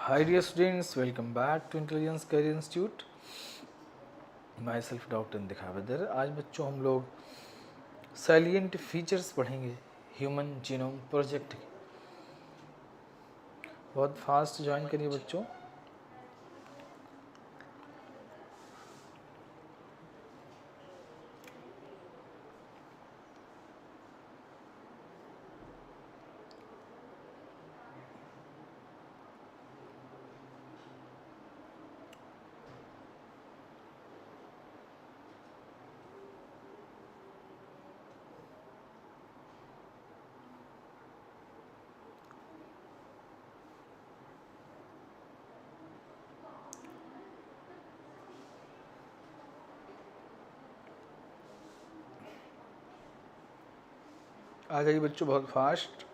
Hi dear students, welcome back to Intelligence Career Institute. Myself Dr. इंदिखा बदर. आज बच्चों हम लोग सैलिएंट फीचर्स पढ़ेंगे ह्यूमन जीनोम प्रोजेक्ट के. बहुत फास्ट ज्वाइन करिए बच्चों. आ जाइए बच्चों बहुत फास्ट.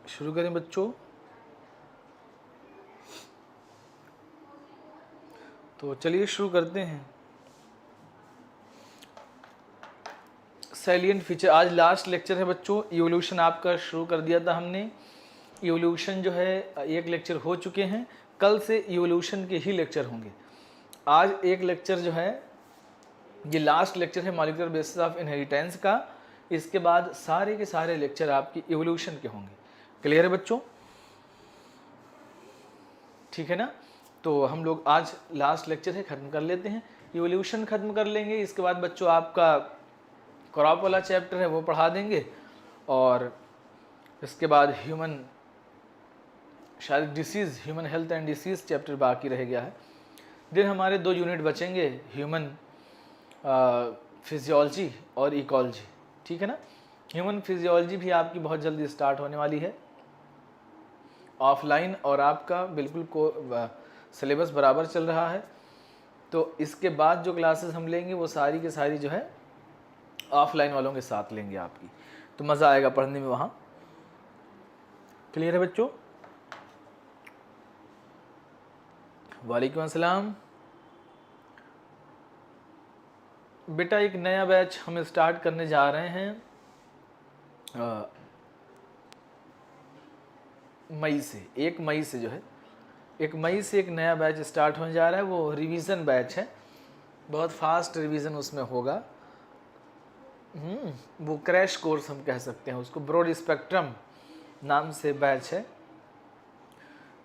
शुरू करें बच्चों. तो चलिए शुरू करते हैं. Salient feature. आज लास्ट लेक्चर है बच्चों. इवोल्यूशन आपका शुरू कर दिया था हमने. इवोल्यूशन जो है एक लेक्चर हो चुके हैं. कल से इवोल्यूशन के ही लेक्चर होंगे. आज एक लेक्चर जो है ये लास्ट लेक्चर है मॉलिक्यूलर बेसिस ऑफ इनहेरिटेंस का. इसके बाद सारे के सारे लेक्चर आपकी इवोल्यूशन के होंगे. क्लियर है बच्चों? ठीक है ना. तो हम लोग आज लास्ट लेक्चर है ख़त्म कर लेते हैं. इवोल्यूशन ख़त्म कर लेंगे. इसके बाद बच्चों आपका क्रॉप वाला चैप्टर है वो पढ़ा देंगे. और इसके बाद ह्यूमन शायद disease human health and disease chapter बाकी रह गया है. दिन हमारे 2 यूनिट बचेंगे, ह्यूमन फिजियोलॉजी और इकोलॉजी. ठीक है ना. ह्यूमन फिजियोलॉजी भी आपकी बहुत जल्दी स्टार्ट होने वाली है ऑफलाइन. और आपका बिल्कुल को सिलेबस बराबर चल रहा है. तो इसके बाद जो क्लासेस हम लेंगे वो सारी के सारी जो है ऑफलाइन वालों के साथ लेंगे आपकी. तो मज़ा आएगा पढ़ने में वहाँ. क्लियर है बच्चों? वालेकुम अस्सलाम. बेटा एक नया बैच हम स्टार्ट करने जा रहे हैं मई से. 1 मई से जो है 1 मई से एक नया बैच स्टार्ट होने जा रहा है. वो रिवीजन बैच है. बहुत फास्ट रिवीजन उसमें होगा. वो क्रैश कोर्स हम कह सकते हैं उसको. ब्रॉड स्पेक्ट्रम नाम से बैच है.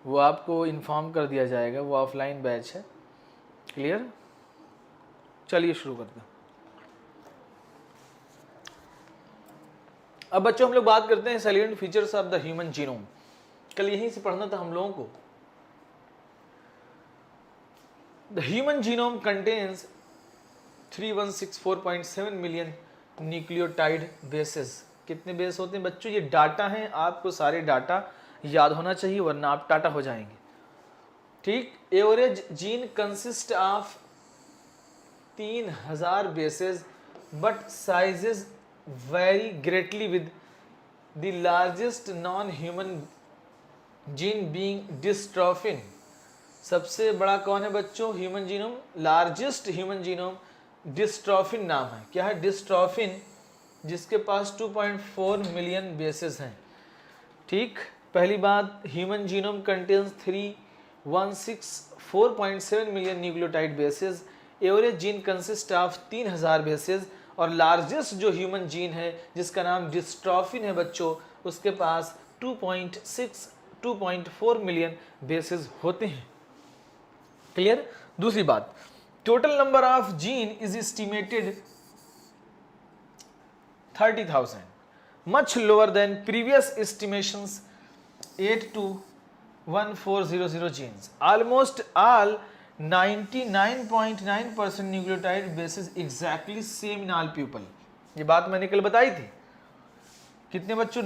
वो आपको इन्फॉर्म कर दिया जाएगा. वो ऑफलाइन बैच है. क्लियर? चलिए शुरू करते हैं. अब बच्चों हम लोग बात करते हैं salient features of the human genome. कल यहीं से पढ़ना था हम लोगों को. The human genome contains 3164.7 million nucleotide bases. कितने बेस होते हैं बच्चों? ये डाटा हैं. आपको सारे डाटा याद होना चाहिए वरना आप टाटा हो जाएंगे. ठीक. Average gene consist of 3000 bases but sizes vary greatly with the largest non-human gene being dystrophin. सबसे बड़ा कौन है बच्चों? Human genome. Largest human genome dystrophin नाम है. क्या है? डिस्ट्रॉफिन, जिसके पास 2.4 मिलियन बेसेस हैं. ठीक. पहली बात, human genome contains 3164.7 million nucleotide bases. Average gene consist of 3000 bases. और लार्जेस्ट जो ह्यूमन जीन है जिसका नाम डिस्ट्रॉफिन है बच्चों, उसके पास 2.4 मिलियन बेसेस होते हैं. क्लियर? दूसरी बात, total number of gene is estimated 30,000, much lower than previous estimations 8 to 1400 genes. Almost all 99.9% nucleotide basis exactly same in all people. ये बात मैंने कल बताई थी. कितने बच्चों?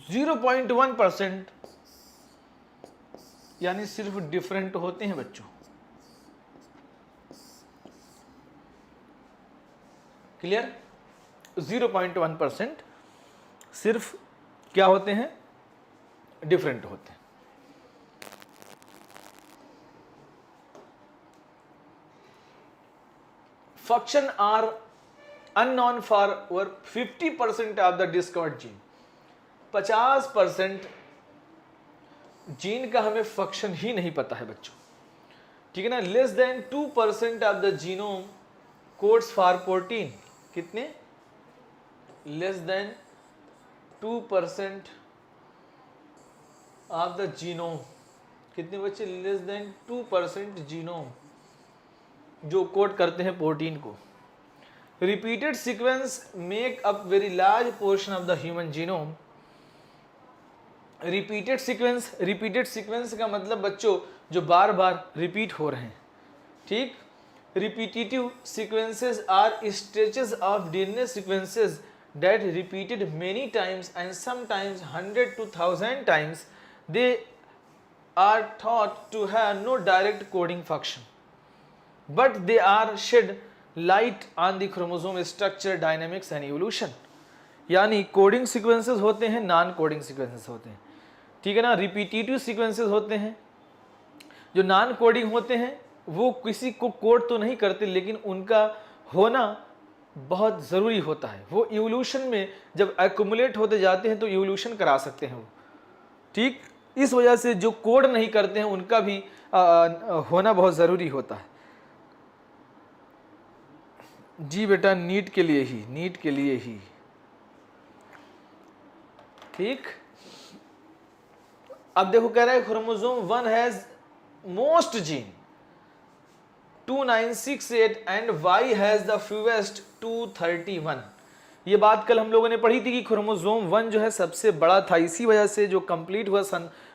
0.1% यानी सिर्फ डिफरेंट होते हैं बच्चों. क्लियर? 0.1% सिर्फ क्या होते हैं? डिफरेंट होते हैं. function are unknown for over 50% of the discovered gene. 50% gene का हमें फंक्शन ही नहीं पता है बच्चों, ठीक है ना। Less than 2% of the genome codes for protein, कितने, less than 2% of the genome, कितने बच्चे, लेस देन 2% जीनोम जो कोड करते हैं प्रोटीन को। Repeated sequence make up very large portion of the human genome. रिपीटेड सीक्वेंस का मतलब बच्चों जो बार बार रिपीट हो रहे हैं, ठीक। Repetitive sequences are stretches of DNA sequences that repeated many times and sometimes 100 to 1000 times. They are thought to have no direct coding function, but they are shed light on the chromosome structure, dynamics and evolution. यानी coding sequences होते हैं, non coding sequences होते हैं, ठीक है ना। Repetitive sequences होते हैं, जो नॉन कोडिंग होते हैं वो किसी को कोड तो नहीं करते, लेकिन उनका होना बहुत ज़रूरी होता है। वो इवोल्यूशन में जब एक्युमुलेट होते जाते हैं तो इवोल्यूशन करा सकते हैं वो, ठीक। इस वजह से जो कोड नहीं करते हैं उनका भी होना बहुत ज़रूरी होता है। जी बेटा, नीट के लिए ही, ठीक। अब देखो कह रहा है chromosome 1 has most gene 2968 and Y has the fewest 231। ये बात कल हम लोगों ने पढ़ी थी कि क्रोमोसोम 1 जो है सबसे बड़ा था, इसी वजह से जो कंप्लीट हुआ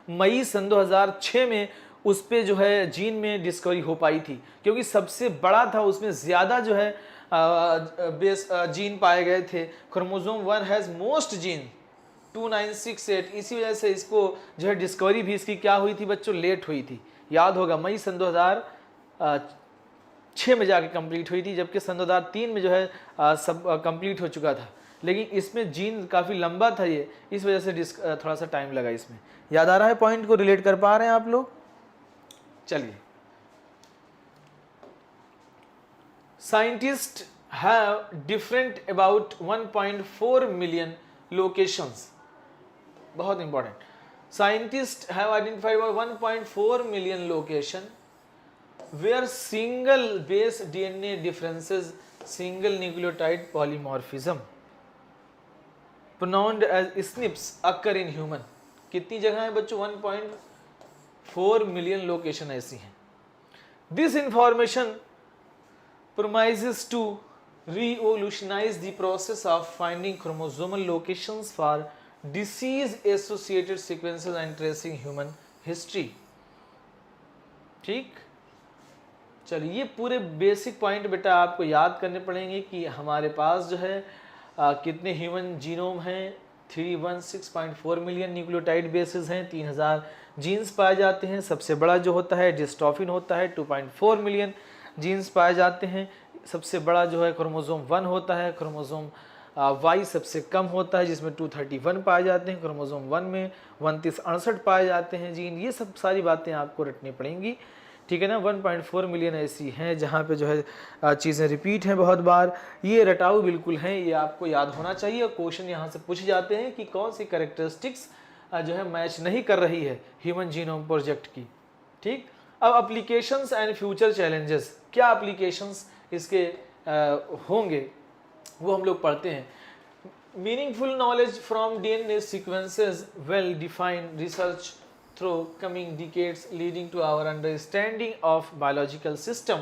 मई सन 2006 में उस पे जो है जीन में डिस्कवरी हो पाई थी, क्योंकि सबसे बड़ा था, उसमें ज़्यादा जो है बेस जीन पाए गए थे। क्रोमोसोम 1 हैज़ मोस्ट जीन 2968, इसी वजह से इसको जो है डिस्कवरी भी इसकी क्या हुई थी बच्चों, लेट हुई थी। याद होगा मई सन 2006 में जाके कंप्लीट हुई थी, जबकि सन 2003 में जो है सब कंप्लीट हो चुका था। लेकिन इसमें जीन काफ़ी लंबा था ये, इस वजह से थोड़ा सा टाइम लगा इसमें। याद आ रहा है, पॉइंट को रिलेट कर पा रहे हैं आप लोग? चलिए, scientist have different about 1.4 million locations, बहुत important. Scientist have identified 1.4 million location where single base DNA differences, single nucleotide polymorphism pronounced as SNPs occur in human। कितनी जगह है बच्चों? 1.4 मिलियन लोकेशन ऐसी हैं। This information promises to revolutionize the process of finding chromosomal locations for disease associated sequences and tracing human history, ठीक। चलिए, ये पूरे बेसिक पॉइंट बेटा आपको याद करने पड़ेंगे कि हमारे पास जो है कितने ह्यूमन जीनोम हैं। 316.4 मिलियन न्यूक्लियोटाइड बेसिस हैं, 3000 जीन्स पाए जाते हैं। सबसे बड़ा जो होता है डिस्ट्रोफिन होता है, 2.4 मिलियन जीन्स पाए जाते हैं। सबसे बड़ा जो है क्रोमोसोम 1 होता है। क्रोमोसोम Y सबसे कम होता है, जिसमें 231 पाए जाते हैं। क्रोमोसोम 1 में 2968 पाए जाते हैं जीन। ये सब सारी बातें आपको रटनी पड़ेंगी, ठीक है ना। 1.4 मिलियन ऐसी हैं जहाँ पे जो है चीज़ें रिपीट हैं बहुत बार। ये रटाऊ बिल्कुल हैं, ये आपको याद होना चाहिए। क्वेश्चन यहाँ से पूछे जाते हैं कि कौन सी कैरेक्टरिस्टिक्स जो है मैच नहीं कर रही है ह्यूमन जीनोम प्रोजेक्ट की, ठीक। अब एप्लीकेशंस एंड फ्यूचर चैलेंजेस, क्या एप्लीकेशंस इसके होंगे वो हम लोग पढ़ते हैं। Meaningful knowledge from DNA sequences, well defined research through coming decades leading to our understanding of biological system.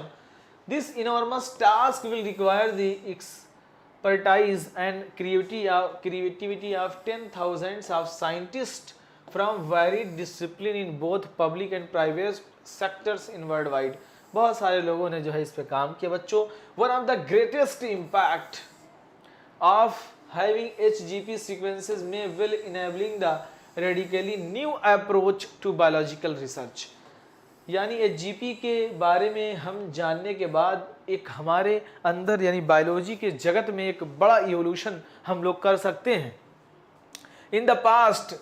This enormous task will require the expertise and creativity of 10,000s of scientists from varied discipline in both public and private sectors in worldwide. बहुत सारे लोगों ने जो है इस पे काम किया बच्चों। One of the greatest impact of having HGP sequences may will enabling the radically new approach to biological research. यानी HGP के बारे में हम जानने के बाद एक हमारे अंदर यानी बायोलॉजी के जगत में एक बड़ा इवोल्यूशन हम लोग कर सकते हैं। In the past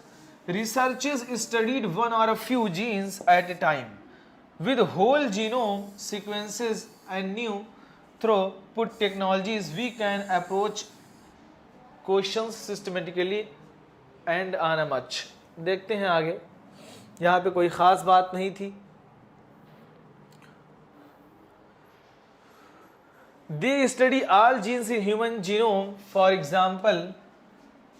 researches studied one और a few genes at a time with whole genome sequences and new throughput technologies we can approach questions systematically and on a much. देखते हैं आगे, यहाँ पे कोई ख़ास बात नहीं थी. They study all genes in human genome, for example,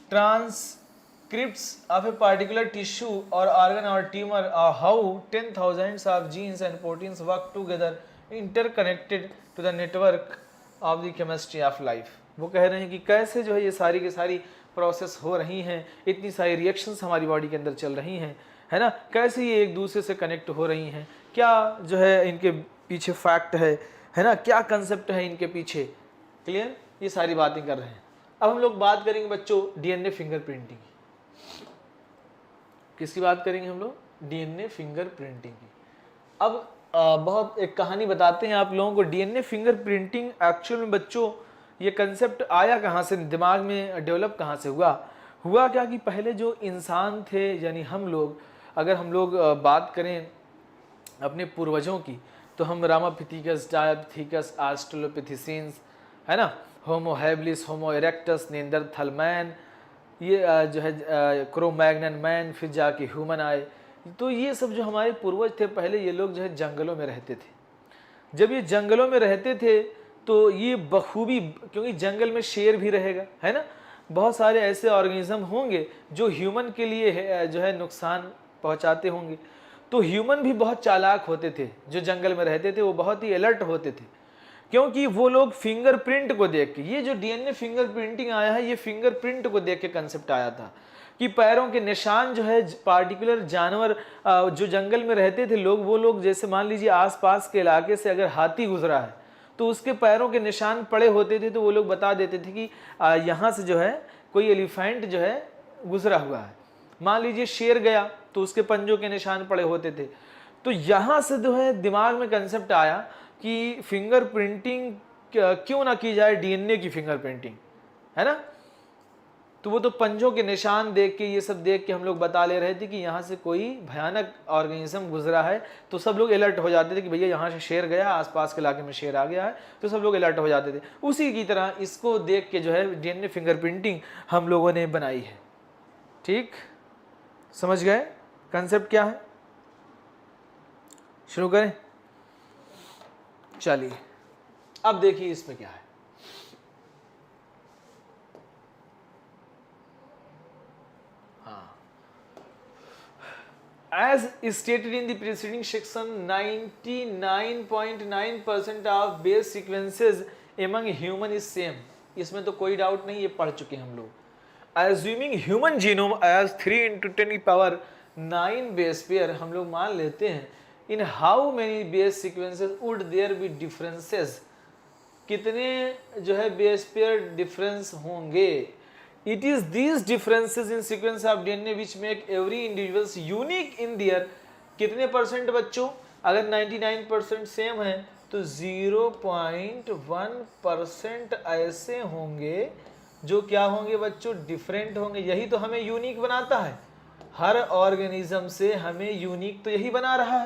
transcripts of a particular tissue or organ or tumor, or how 10,000s of genes and proteins work together, interconnected to the network of the chemistry of life. वो कह रहे हैं कि कैसे जो है ये सारी की सारी प्रोसेस हो रही हैं, इतनी सारी रिएक्शंस हमारी बॉडी के अंदर चल रही हैं, है ना, कैसे ये एक दूसरे से कनेक्ट हो रही हैं, क्या जो है इनके पीछे फैक्ट है ना, क्या कंसेप्ट है इनके पीछे. क्लियर, ये सारी बातें कर रहे हैं. अब हम लोग बात करेंगे बच्चों डीएनए फिंगरप्रिंटिंग की. किसकी बात करेंगे हम लोग? डीएनए फिंगरप्रिंटिंग की. अब बहुत एक कहानी बताते हैं आप लोगों को. डीएनए फिंगरप्रिंटिंग एक्चुअल में बच्चों ये कंसेप्ट आया कहाँ से, दिमाग में डेवलप कहाँ से हुआ क्या कि पहले जो इंसान थे, यानी हम लोग, अगर हम लोग बात करें अपने पूर्वजों की, तो हम रामापिथिकस, डायपिथिकस, ऑस्ट्रेलोपिथिसिंस, है ना, होमो हैबिलिस, होमो इरेक्टस, नेंडरथल मैन, ये जो है क्रो-मैग्नन मैन, फिर जाके ह्यूमन आए. तो ये सब जो हमारे पूर्वज थे पहले, ये लोग जो है जंगलों में रहते थे. जब ये जंगलों में रहते थे तो ये बखूबी, क्योंकि जंगल में शेर भी रहेगा, है ना, बहुत सारे ऐसे ऑर्गेनिज्म होंगे जो ह्यूमन के लिए जो है नुकसान पहुंचाते होंगे. तो ह्यूमन भी बहुत चालाक होते थे, जो जंगल में रहते थे वो बहुत ही अलर्ट होते थे, क्योंकि वो लोग फिंगरप्रिंट को देख के, ये जो डीएनए फिंगरप्रिंटिंग आया है ये फिंगरप्रिंट को देख के कंसेप्ट आया था कि पैरों के निशान जो है पार्टिकुलर जानवर जो जंगल में रहते थे लोग, वो लोग जैसे मान लीजिए आसपास के इलाके से अगर हाथी गुजरा है तो उसके पैरों के निशान पड़े होते थे, तो वो लोग बता देते थे कि यहाँ से जो है कोई एलिफेंट जो है गुजरा हुआ है. मान लीजिए शेर गया तो उसके पंजों के निशान पड़े होते थे. तो यहाँ से जो है दिमाग में कंसेप्ट आया कि फिंगरप्रिंटिंग क्यों ना की जाए, डीएनए की फिंगरप्रिंटिंग, है ना. तो वो तो पंजों के निशान देख के, ये सब देख के हम लोग बता ले रहे थे कि यहाँ से कोई भयानक ऑर्गेनिज्म गुजरा है, तो सब लोग अलर्ट हो जाते थे कि भैया यहाँ से शेर गया, आसपास के इलाके में शेर आ गया है, तो सब लोग अलर्ट हो जाते थे. उसी की तरह इसको देख के जो है डीएनए फिंगरप्रिंटिंग हम लोगों ने बनाई है. ठीक, समझ गए कंसेप्ट क्या है? शुरू करें. चलिए अब देखिए इसमें क्या है. As stated in the preceding section, 99.9% of base sequences among human is same. इसमें तो कोई डाउट नहीं, ये पढ़ चुके हम लोग. Assuming human genome as 3 × 10⁹ base pair, हम लोग मान लेते हैं, in how many base sequences would there be differences? कितने जो है base pair difference होंगे? It is these differences in sequence of DNA which make every individual unique in their कितने परसेंट बच्चों? अगर 99% सेम है तो 0.1% ऐसे होंगे जो क्या होंगे बच्चों? डिफरेंट होंगे. यही तो हमें यूनिक बनाता है. हर ऑर्गेनिज्म से हमें यूनिक तो यही बना रहा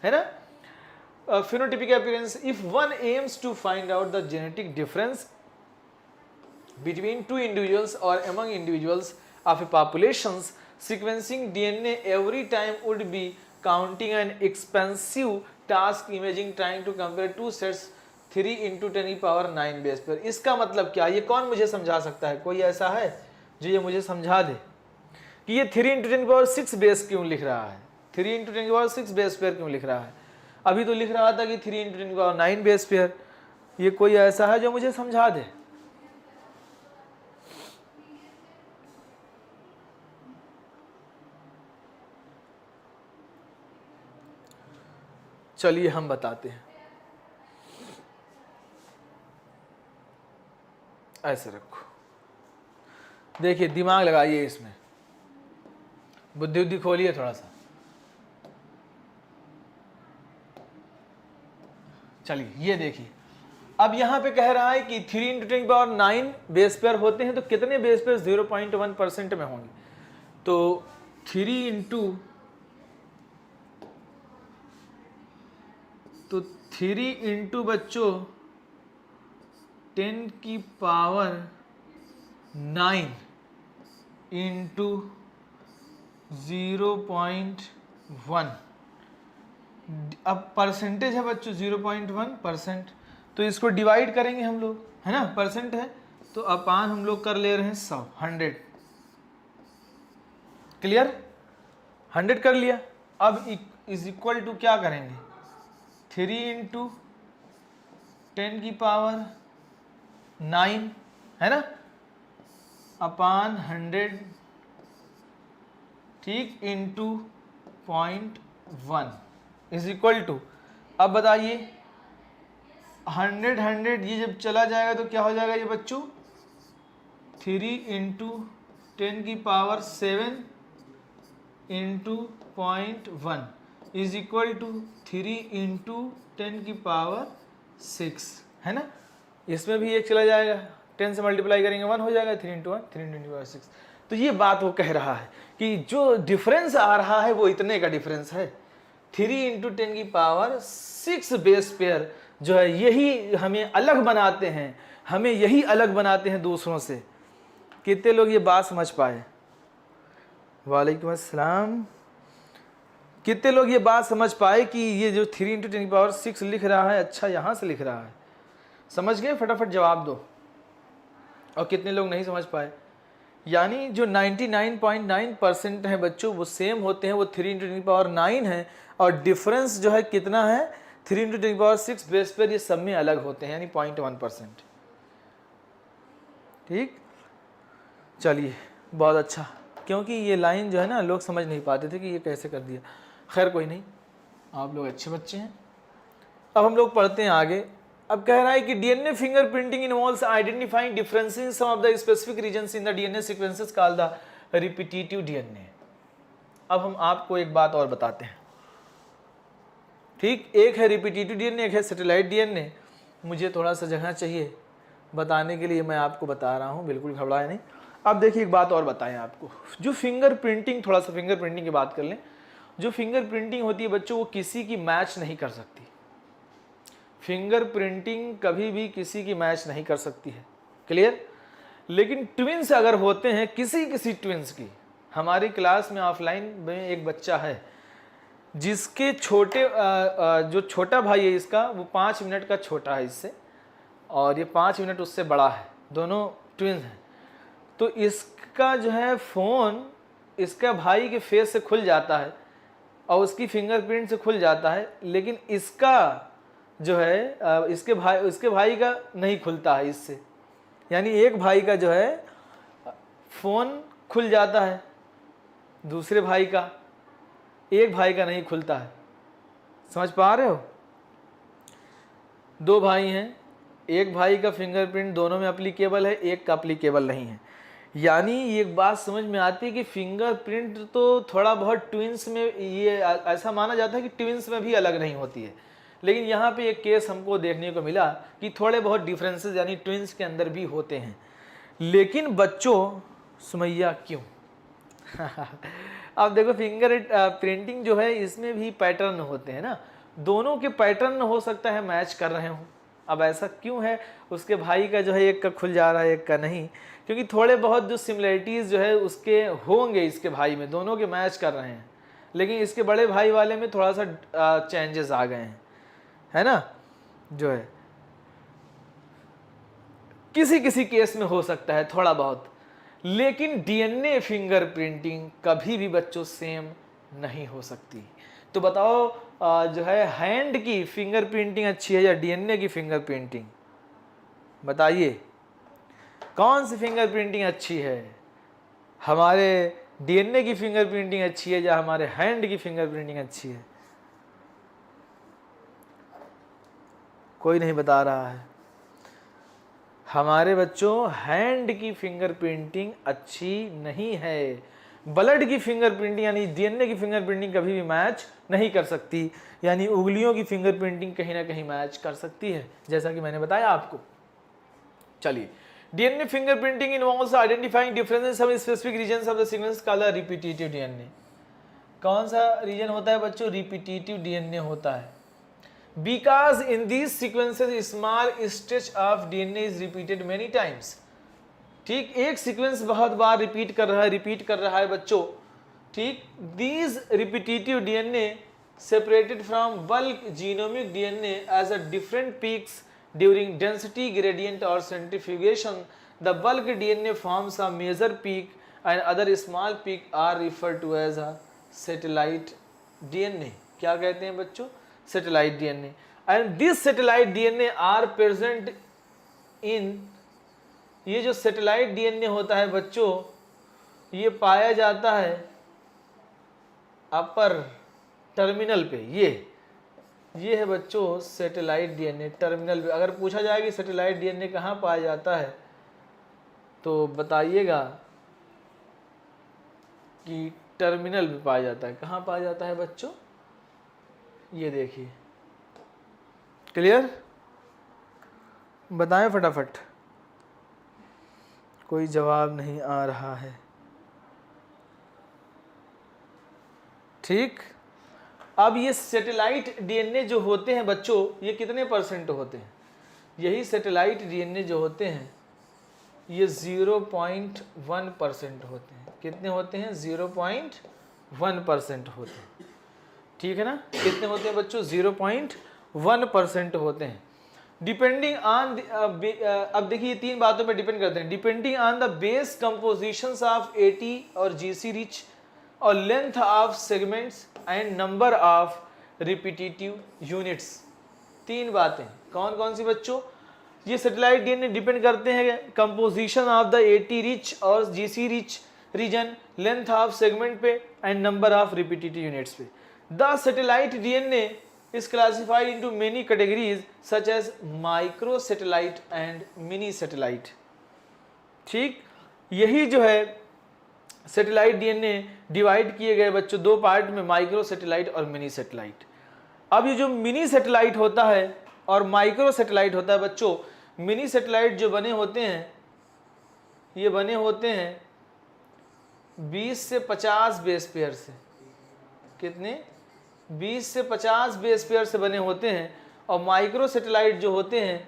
है ना. phenotypic appearance, if one aims to find out the genetic difference between two individuals or among individuals of a populations, sequencing DNA every time would be counting an expensive task. Imagine trying to compare two sets 3 × 10⁹ base pair. इसका मतलब क्या? ये कौन मुझे समझा सकता है? कोई ऐसा है जो ये मुझे समझा दे कि ये 3 × 10⁶ बेस क्यों लिख रहा है, 3 × 10⁶ बेस पेयर क्यों लिख रहा है? अभी तो लिख रहा था कि 3 × 10⁹ बेस पेयर. ये कोई ऐसा है जो मुझे समझा दे? चलिए हम बताते हैं. ऐसे रखो, देखिए दिमाग लगाइए इसमें, बुद्धि खोलिए थोड़ा सा. चलिए ये देखिए, अब यहां पे कह रहा है कि 3 × 10⁹ बेस पेयर होते हैं, तो कितने बेस पेयर 0.1% में होंगे? तो 3 × बच्चों 10 की पावर 9 इंटू 0.1। अब परसेंटेज है बच्चों 0.1%, तो इसको डिवाइड करेंगे हम लोग, है ना, परसेंट है तो अपान हम लोग कर ले रहे हैं 100। क्लियर, 100 कर लिया। अब इज इक्वल टू क्या करेंगे, 3 इंटू 10 की पावर 9, है ना, अपान 100, ठीक, इंटू 0.1 इज इक्वल टू, अब बताइए 100 ये जब चला जाएगा तो क्या हो जाएगा ये बच्चों, 3 इंटू 10 की power 7 into 0.1 is equal to 3 into 10 की पावर 6, है ना। इसमें भी एक चला जाएगा, 10 से मल्टीप्लाई करेंगे 1 हो जाएगा, 3 इंटू 1 3 इंटू 10 की पावर 6। तो ये बात वो कह रहा है कि जो डिफरेंस आ रहा है वो इतने का डिफरेंस है, 3 इंटू 10 की पावर 6 बेस पेयर जो है, यही हमें अलग बनाते हैं, हमें यही अलग बनाते हैं दूसरों से। कितने लोग ये बात समझ पाए? वालेकुम अस्सलाम। कितने लोग ये बात समझ पाए कि ये जो 3 इंटू 10 की पावर 6 लिख रहा है, अच्छा यहाँ से लिख रहा है, समझ गए? फटाफट जवाब दो। और कितने लोग नहीं समझ पाए? यानी जो 99.9% है बच्चों वो सेम होते हैं, वो 3 इंटू 10 की पावर 9 है, और डिफरेंस जो है कितना है, 3 इंटू 10 की पावर 6 बेस पर, ये सब में अलग होते हैं, यानी 0.1%। ठीक, चलिए बहुत अच्छा, क्योंकि ये लाइन जो है ना लोग समझ नहीं पाते थे कि ये कैसे कर दिया। खैर कोई नहीं, आप लोग अच्छे बच्चे हैं। अब हम लोग पढ़ते हैं आगे। अब कह रहा है कि DNA fingerprinting involves identifying differences in some of the specific regions in the DNA sequences called the repetitive DNA. अब हम आपको एक बात और बताते हैं, ठीक, एक है रिपीटिटिव डीएनए, एक है सैटेलाइट डीएनए। मुझे थोड़ा सा जगह चाहिए बताने के लिए, मैं आपको बता रहा हूँ, बिल्कुल घबराए नहीं। अब देखिए एक बात और बताएं आपको, जो फिंगरप्रिंटिंग, थोड़ा सा फिंगरप्रिंटिंग की बात कर लें। जो फिंगरप्रिंटिंग होती है बच्चों वो किसी की मैच नहीं कर सकती। फिंगरप्रिंटिंग कभी भी किसी की मैच नहीं कर सकती है, क्लियर। लेकिन ट्विंस अगर होते हैं, किसी ट्विंस की, हमारी क्लास में ऑफलाइन में एक बच्चा है जिसके जो छोटा भाई है इसका, वो 5 मिनट का छोटा है इससे, और ये 5 मिनट उससे बड़ा है, दोनों ट्विंस हैं। तो इसका जो है फ़ोन इसका भाई के फेस से खुल जाता है और उसकी फिंगरप्रिंट से खुल जाता है, लेकिन इसका जो है इसके भाई का नहीं खुलता है इससे। यानी एक भाई का जो है फ़ोन खुल जाता है, दूसरे भाई का, एक भाई का नहीं खुलता है। समझ पा रहे हो? 2 भाई हैं, एक भाई का फिंगरप्रिंट दोनों में अप्लीकेबल है, एक का अप्लीकेबल नहीं है। यानी ये बात समझ में आती है कि फिंगरप्रिंट तो थोड़ा बहुत ट्विंस में, ये ऐसा माना जाता है कि ट्विंस में भी अलग नहीं होती है, लेकिन यहाँ पे एक केस हमको देखने को मिला कि थोड़े बहुत डिफरेंसेस यानी ट्विंस के अंदर भी होते हैं। लेकिन बच्चों सुमैया क्यों? अब देखो फिंगर प्रिंटिंग जो है इसमें भी पैटर्न होते हैं ना, दोनों के पैटर्न हो सकता है मैच कर रहे हों। अब ऐसा क्यों है, उसके भाई का जो है एक का खुल जा रहा है एक का नहीं, क्योंकि थोड़े बहुत जो सिमिलरिटीज़ जो है उसके होंगे इसके भाई में, दोनों के मैच कर रहे हैं, लेकिन इसके बड़े भाई वाले में थोड़ा सा चेंजेस आ गए हैं, है ना, जो है किसी केस में हो सकता है थोड़ा बहुत। लेकिन डीएनए फिंगरप्रिंटिंग कभी भी बच्चों सेम नहीं हो सकती। तो बताओ जो है हैंड की फिंगरप्रिंटिंग अच्छी है या डीएनए की फिंगरप्रिंटिंग? बताइए कौन सी फिंगरप्रिंटिंग अच्छी है? हमारे डीएनए की फिंगरप्रिंटिंग अच्छी है या हमारे हैंड की फिंगरप्रिंटिंग अच्छी है? कोई नहीं बता रहा है। हमारे बच्चों हैंड की फिंगरप्रिंटिंग अच्छी नहीं है। ब्लड की फिंगरप्रिंटिंग यानी डीएनए की फिंगरप्रिंटिंग कभी भी मैच नहीं कर सकती, यानी उंगलियों की फिंगरप्रिंटिंग कहीं ना कहीं मैच कर सकती है, जैसा कि मैंने बताया आपको। चलिए, DNA fingerprinting involves identifying differences of specific regions of the sequence called repetitive DNA. कौन सा रीजन होता है बच्चों? रिपीटिटिव डीएनए होता है। Because in these sequences small stretch of DNA is repeated many times. ठीक, एक सीक्वेंस बहुत बार रिपीट कर रहा है बच्चों। ठीक, these repetitive DNA separated from bulk genomic DNA as a different peaks during density gradient or centrifugation. The bulk DNA forms a major peak and other small peak are referred to as a satellite DNA. क्या कहते हैं बच्चों? Satellite DNA. And this satellite DNA are present in, ये जो satellite DNA होता है बच्चों, ये पाया जाता है अपर टर्मिनल पे। ये है बच्चों सैटेलाइट डीएनए टर्मिनल पे। अगर पूछा जाए कि सैटेलाइट डीएनए कहाँ पाया जाता है तो बताइएगा कि टर्मिनल पे पाया जाता है। कहाँ पाया जाता है बच्चों? ये देखिए, क्लियर? बताएं फटाफट, कोई जवाब नहीं आ रहा है। ठीक, अब ये सैटेलाइट डीएनए जो होते हैं बच्चों, ये कितने परसेंट होते हैं? यही सैटेलाइट डीएनए जो होते हैं ये 0.1% होते हैं। कितने होते हैं? 0.1% होते हैं। ठीक है ना? कितने होते हैं बच्चों? 0.1% होते हैं। डिपेंडिंग ऑन, अब देखिए तीन बातों पे डिपेंड करते हैं। Depending on the base compositions of eighty और जीसी रिच और length of segments and number of repetitive units. तीन बातें कौन कौन सी बच्चों? ये सैटेलाइट डीएनए डिपेंड करते हैं composition of the AT rich और GC rich region, length of segment पे and number of repetitive units पे। The satellite DNA is classified into many categories such as micro satellite and mini satellite. ठीक, यही जो है satellite DNA divide किए गए बच्चों दो पार्ट में, माइक्रो सैटेलाइट और मिनी सैटेलाइट। अब ये जो मिनी सैटेलाइट होता है और माइक्रो सैटेलाइट होता है बच्चों, मिनी सैटेलाइट जो बने होते हैं ये बने होते हैं 20 से 50 बेस पेयर से। कितने? 20 से 50 बेस पेयर से बने होते हैं। और माइक्रो सैटेलाइट जो होते हैं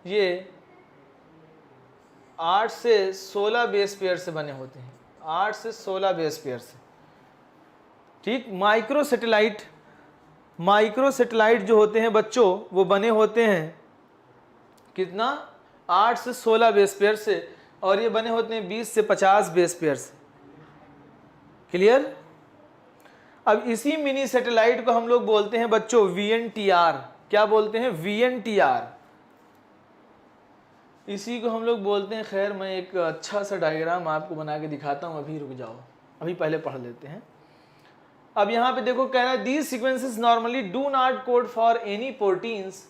ये 8 से 16 बेस पेयर से बने होते हैं। 8 से 16 बेस पेयर से। ठीक, माइक्रो सैटेलाइट जो होते हैं बच्चों वो बने होते हैं कितना? 8 से 16 बेस पेयर से, और ये बने होते हैं 20 से 50 बेस पेयर से। क्लियर? अब इसी मिनी सैटेलाइट को हम लोग बोलते हैं बच्चों VNTR। क्या बोलते हैं? VNTR। इसी को हम लोग बोलते हैं, खैर मैं एक अच्छा सा डायग्राम आपको बना के दिखाता हूँ, अभी रुक जाओ, अभी पहले पढ़ लेते हैं। अब यहाँ पे देखो कह रहा है these sequences normally do not code for any proteins.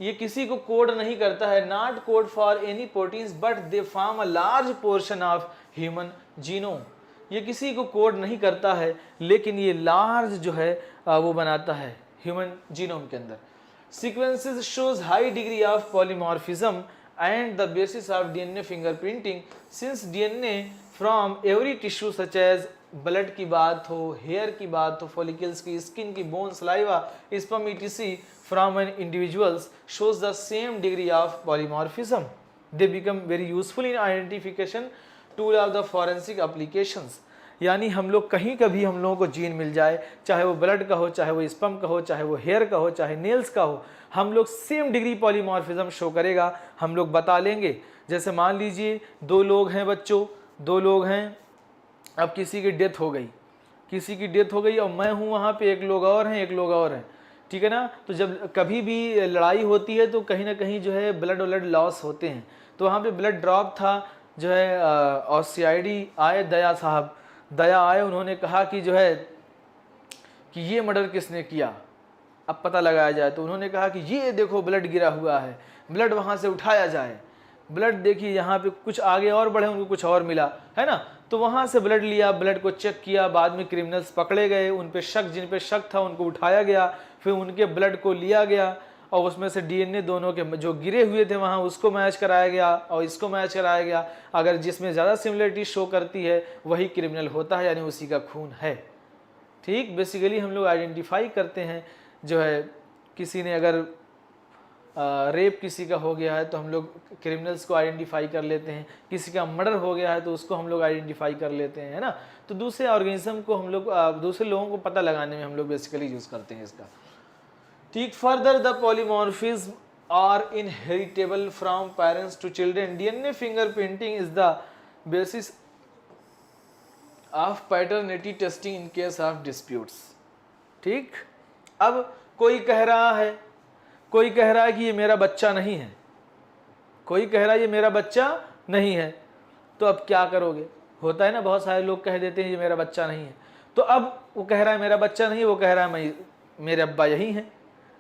ये किसी को कोड नहीं करता है, not code for any proteins but they form a large portion of human genome. ये किसी को कोड नहीं करता है लेकिन ये लार्ज जो है वो बनाता है ह्यूमन जीनोम के अंदर। Sequences shows high degree of polymorphism and the basis of DNA fingerprinting, since DNA from every tissue such as blood की बात हो, हेयर की बात हो, फॉलिकल्स की, स्किन की, bone, saliva, sperm etc from an individuals shows the same degree of polymorphism. They become very useful in identification tool of the forensic applications. यानी हम लोग कहीं कभी हम लोगों को जीन मिल जाए, चाहे वो ब्लड का हो, चाहे वो स्पर्म का हो, चाहे वो हेयर का हो, चाहे नेल्स का हो, हम लोग सेम डिग्री पॉलीमॉर्फिज्म शो करेगा, हम लोग बता लेंगे। जैसे मान लीजिए दो लोग हैं बच्चों, दो लोग हैं, अब किसी की डेथ हो गई और मैं हूँ वहाँ पे, एक लोग और हैं, ठीक है ना। तो जब कभी भी लड़ाई होती है तो कहीं ना कहीं जो है ब्लड लॉस होते हैं, तो वहाँ पे ब्लड ड्रॉप था जो है, और CID आए, दया आए, उन्होंने कहा कि जो है कि ये मर्डर किसने किया, अब पता लगाया जाए। तो उन्होंने कहा कि ये देखो ब्लड गिरा हुआ है, ब्लड वहाँ से उठाया जाए। ब्लड देखिए यहाँ पे कुछ आगे और बढ़े, उनको कुछ और मिला, है ना। तो वहाँ से ब्लड लिया, ब्लड को चेक किया, बाद में क्रिमिनल्स पकड़े गए, उन पे शक, जिन पे शक था उनको उठाया गया, फिर उनके ब्लड को लिया गया और उसमें से DNA दोनों के जो गिरे हुए थे वहाँ उसको मैच कराया गया और इसको मैच कराया गया। अगर जिसमें ज़्यादा सिमिलरिटी शो करती है वही क्रिमिनल होता है, यानी उसी का खून है। ठीक, बेसिकली हम लोग आइडेंटिफाई करते हैं जो है किसी ने अगर रेप किसी का हो गया है तो हम लोग क्रिमिनल्स को आइडेंटिफाई कर लेते हैं, किसी का मर्डर हो गया है तो उसको हम लोग आइडेंटिफाई कर लेते हैं, है ना। तो दूसरे ऑर्गेनिज्म को हम लोग दूसरे लोगों को पता लगाने में हम लोग बेसिकली यूज़ करते हैं इसका। ठीक, further the polymorphism are inheritable from parents to children. DNA fingerprinting is the basis of paternity testing in case of disputes. ठीक, अब कोई कह रहा है कि ये मेरा बच्चा नहीं है, कोई कह रहा है ये मेरा बच्चा नहीं है, तो अब क्या करोगे? होता है ना, बहुत सारे लोग कह देते हैं ये मेरा बच्चा नहीं है, तो अब वो कह रहा है मेरा बच्चा नहीं है, वो कह रहा है मेरे अब्बा यही हैं।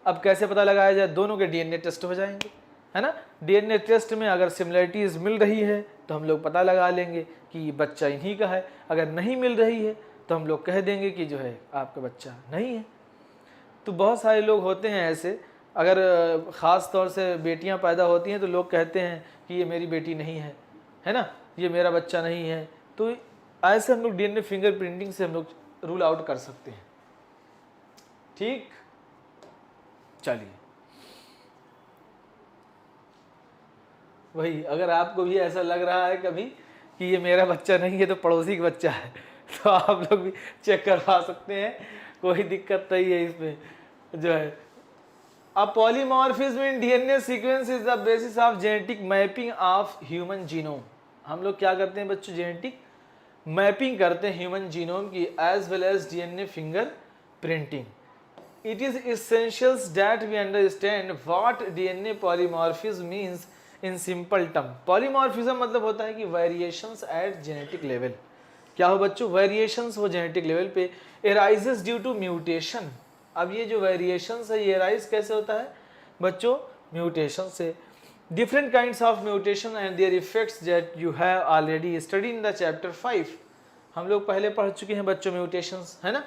अब कैसे पता लगाया जाए? दोनों के डीएनए टेस्ट हो जाएंगे, है ना। डीएनए टेस्ट में अगर सिमिलरिटीज़ मिल रही है तो हम लोग पता लगा लेंगे कि ये बच्चा इन्हीं का है, अगर नहीं मिल रही है तो हम लोग कह देंगे कि जो है आपका बच्चा नहीं है। तो बहुत सारे लोग होते हैं ऐसे, अगर ख़ास तौर से बेटियां पैदा होती हैं तो लोग कहते हैं कि ये मेरी बेटी नहीं है, है ना, ये मेरा बच्चा नहीं है। तो ऐसे हम लोग डीएनए फिंगरप्रिंटिंग से हम लोग रूल आउट कर सकते हैं। ठीक, चलिए, वही अगर आपको भी ऐसा लग रहा है कभी कि ये मेरा बच्चा नहीं है तो पड़ोसी का बच्चा है, तो आप लोग भी चेक करवा सकते हैं, कोई दिक्कत नहीं है इसमें जो है। A polymorphism in DNA sequence is the basis of genetic mapping of human genome। हम लोग क्या करते हैं बच्चों? जेनेटिक मैपिंग करते हैं ह्यूमन जीनोम की, as well as DNA fingerprinting. It is essentials that we understand what DNA polymorphism means in simple term। polymorphism मतलब होता है कि वेरिएशंस एट जेनेटिक लेवल। क्या हो बच्चों? वेरिएशंस हो जेनेटिक लेवल पे, arises ड्यू टू म्यूटेशन। अब ये जो वेरिएशंस है ये राइज कैसे होता है बच्चों? म्यूटेशन से। Different kinds of mutation and there effects that you have already study in the chapter 5। हम लोग पहले पढ़ चुके हैं बच्चों म्यूटेशंस, है ना।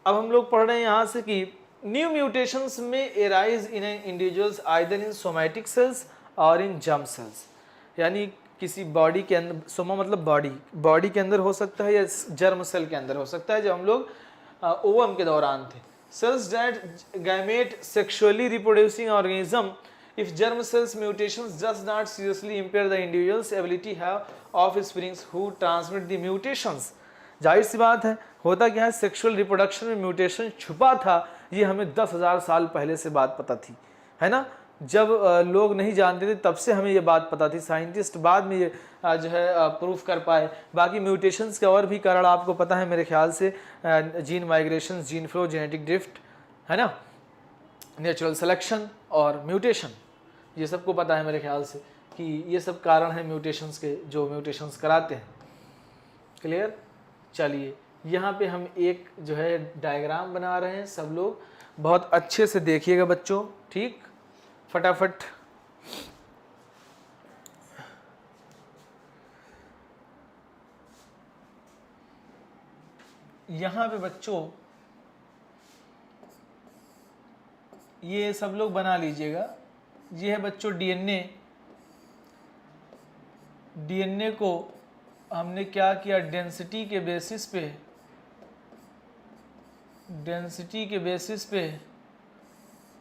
अब हम लोग पढ़ रहे हैं यहाँ से कि न्यू म्यूटेशंस में arise in individuals either in somatic cells और इन जर्म सेल्स, यानी किसी बॉडी के अंदर, सोमा मतलब बॉडी के अंदर हो सकता है या जर्म सेल के अंदर हो सकता है, जब हम लोग ओवम के दौरान थे। Cells that gamete sexually reproducing organism, if germ cells mutations does not seriously impair the individual's ability have offsprings who transmit the mutations। जाहिर सी बात है, होता क्या है, सेक्सुअल रिप्रोडक्शन में म्यूटेशन छुपा था, ये हमें 10,000 साल पहले से बात पता थी, है ना। जब लोग नहीं जानते थे तब से हमें ये बात पता थी, साइंटिस्ट बाद में ये जो है प्रूफ कर पाए। बाकी म्यूटेशंस के और भी कारण आपको पता है मेरे ख्याल से, gene migration, gene flow, genetic drift, है ना, नेचुरल सिलेक्शन और म्यूटेशन, ये सबको पता है मेरे ख्याल से कि ये सब कारण हैं म्यूटेशंस के, जो म्यूटेशंस कराते हैं। क्लियर? चलिए, यहाँ पे हम एक जो है डायग्राम बना रहे हैं, सब लोग बहुत अच्छे से देखिएगा बच्चों। ठीक, फटाफट यहाँ पे बच्चों ये सब लोग बना लीजिएगा। ये है बच्चों डीएनए। डीएनए को हमने क्या किया, डेंसिटी के बेसिस पे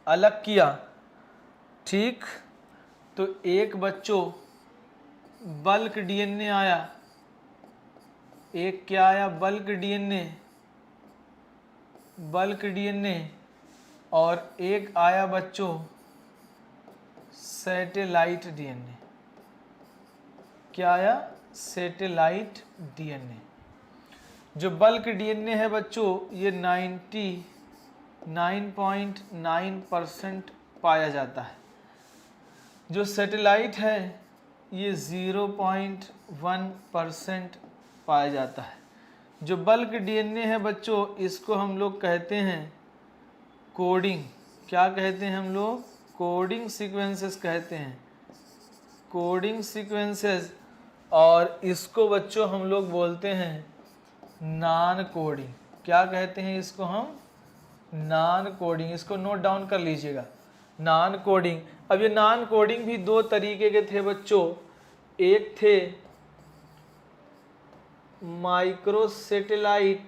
अलग किया। ठीक, तो एक बच्चों बल्क डीएनए आया, एक क्या आया, बल्क डीएनए, और एक आया बच्चों सैटेलाइट डीएनए। क्या आया? Satellite DNA. जो बल्क डीएनए है बच्चों ये 99.9% पाया जाता है। जो सैटेलाइट है ये 0.1% पाया जाता है। जो बल्क डीएनए है बच्चों इसको हम लोग कहते हैं कोडिंग। क्या कहते हैं हम लोग? कोडिंग सीक्वेंसेस कहते हैं, कोडिंग सीक्वेंसेस। और इसको बच्चों हम लोग बोलते हैं नॉन कोडिंग। क्या कहते हैं इसको हम? Non coding. इसको नोट डाउन कर लीजिएगा, नॉन कोडिंग। अब ये नॉन कोडिंग भी दो तरीके के थे बच्चों। एक थे माइक्रोसैटेलाइट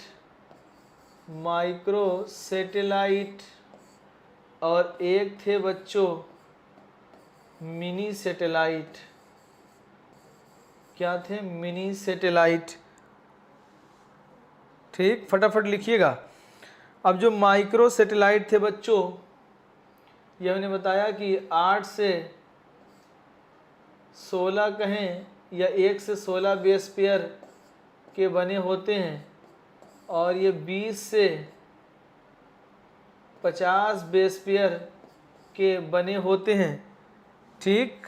और एक थे बच्चों मिनी सैटेलाइट। क्या थे? Mini satellite. ठीक, फटाफट लिखिएगा। अब जो माइक्रो सैटेलाइट थे बच्चों, ये हमने बताया कि 8 से 16 कहें या 1 से 16 बेस पेयर के बने होते हैं, और ये 20 से 50 बेस पेयर के बने होते हैं। ठीक,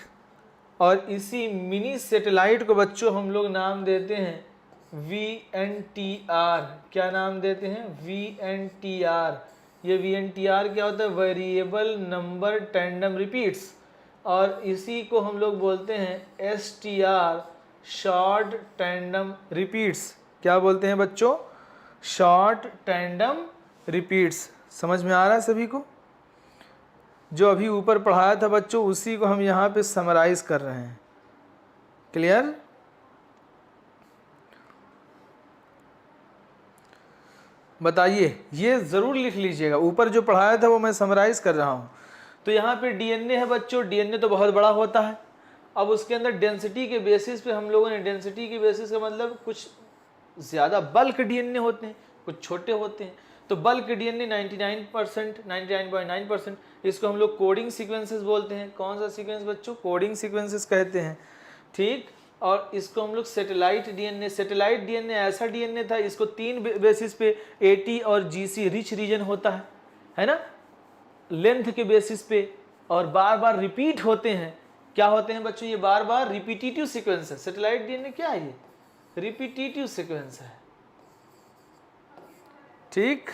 और इसी मिनी सैटेलाइट को बच्चों हम लोग नाम देते हैं VNTR। क्या नाम देते हैं? VNTR। ये VNTR क्या होता है? Variable number tandem repeats. और इसी को हम लोग बोलते हैं STR, शॉर्ट टैंडम रिपीट्स। क्या बोलते हैं बच्चों? Short tandem repeats. समझ में आ रहा है सभी को? जो अभी ऊपर पढ़ाया था बच्चों, उसी को हम यहाँ पे समराइज कर रहे हैं। क्लियर? बताइए, ये ज़रूर लिख लीजिएगा। ऊपर जो पढ़ाया था वो मैं समराइज कर रहा हूँ। तो यहाँ पे DNA है बच्चों। DNA तो बहुत बड़ा होता है। अब उसके अंदर डेंसिटी के बेसिस पे हम लोगों ने, डेंसिटी के बेसिस का मतलब कुछ ज़्यादा बल्क DNA होते हैं, कुछ छोटे होते हैं। तो बल्क DNA 99%, 99.9%, इसको हम लोग कोडिंग सीक्वेंसेस बोलते हैं। कौन सा सीक्वेंस बच्चों? कोडिंग सीक्वेंसेस कहते हैं। ठीक, और इसको हम लोग सैटेलाइट DNA। सैटेलाइट DNA ऐसा DNA था, इसको 3 बेसिस पे AT और GC रिच रीजन होता है ना, लेंथ के बेसिस पे, और बार बार रिपीट होते हैं। क्या होते हैं बच्चों? ये बार बार रिपीटिटिव सीक्वेंस है। सैटेलाइट DNA क्या है? ये रिपीटिटिव सीक्वेंस है। ठीक,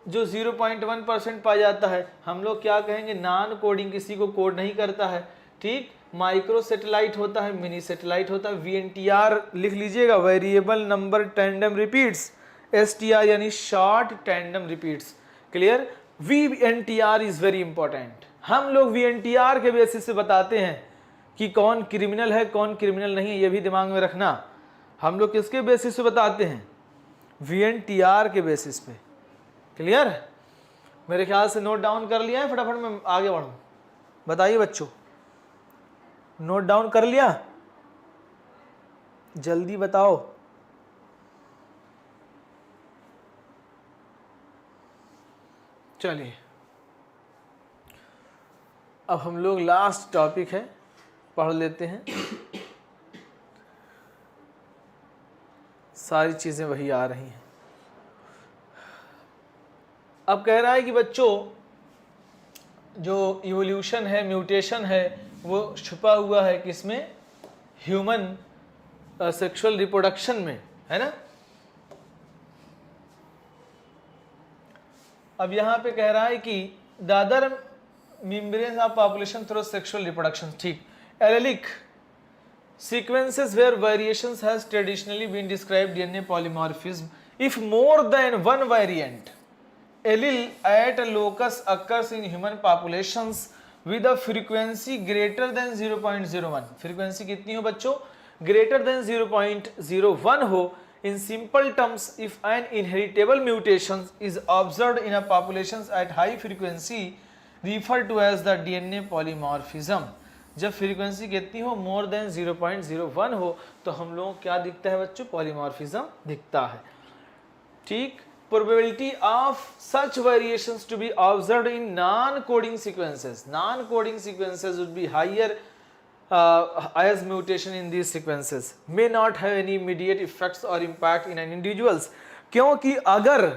जो 0.1% पाया जाता है, हम लोग क्या कहेंगे? नॉन कोडिंग, किसी को कोड नहीं करता है। ठीक, माइक्रो सैटेलाइट होता है, मिनी सैटेलाइट होता है। VNTR लिख लीजिएगा, variable number tandem repeats. STR यानी short tandem repeats. Clear? VNTR is very important. हम लोग VNTR के बेसिस से बताते हैं कि कौन क्रिमिनल है, कौन क्रिमिनल नहीं है। ये भी दिमाग में रखना। हम लोग किसके बेसिस पे बताते हैं? VNTR के बेसिस पे। क्लियर? मेरे ख्याल से नोट डाउन कर लिया है। फटाफट मैं आगे बढ़ूं। बताइए बच्चों, नोट डाउन कर लिया? जल्दी बताओ। चलिए, अब हम लोग लास्ट टॉपिक है, पढ़ लेते हैं। सारी चीजें वही आ रही हैं। अब कह रहा है कि बच्चों, जो इवोल्यूशन है, म्यूटेशन है, वो छुपा हुआ है किसमें? ह्यूमन सेक्सुअल रिप्रोडक्शन में, है ना। अब यहाँ पे कह रहा है कि the other membranes of population through sexual reproduction. ठीक, allylic sequences where variations has traditionally been described DNA polymorphism. If more than one variant allele at a locus occurs in human populations with a frequency greater than 0.01, frequency कितनी हो बच्चों? greater than 0.01 हो। In simple terms, if an inheritable mutation is observed in a population at high frequency, referred to as the DNA polymorphism. जब frequency कितनी हो? More than 0.01 हो, तो हम लोगों को क्या दिखता है बच्चों? पॉलीमॉर्फिज्म दिखता है। ठीक, probability of such variations to be observed in non coding sequences. Non coding sequences would be higher as mutation in these sequences may not have any immediate effects or impact in an individuals. क्योंकि अगर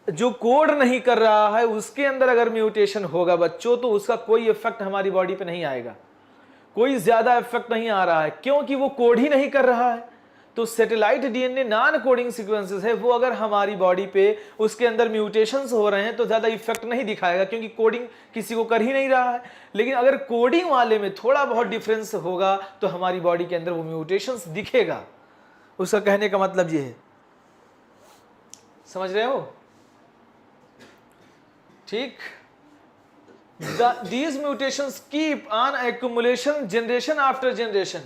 जो code नहीं कर रहा है उसके अंदर अगर म्यूटेशन होगा बच्चों, तो उसका कोई इफेक्ट हमारी बॉडी पे नहीं आएगा, कोई ज्यादा इफेक्ट नहीं आ रहा है, क्योंकि वो कोड ही नहीं कर रहा है। तो satellite DNA non coding sequences है, वो अगर हमारी बॉडी पे उसके अंदर म्यूटेशंस हो रहे हैं तो ज्यादा इफेक्ट नहीं दिखाएगा, क्योंकि कोडिंग किसी को कर ही नहीं रहा है। लेकिन अगर कोडिंग वाले में थोड़ा बहुत डिफरेंस होगा तो हमारी बॉडी के अंदर वो म्यूटेशंस दिखेगा। उसका कहने का मतलब ये है, समझ रहे हो? ठीक, these mutations keep on accumulation generation after generation.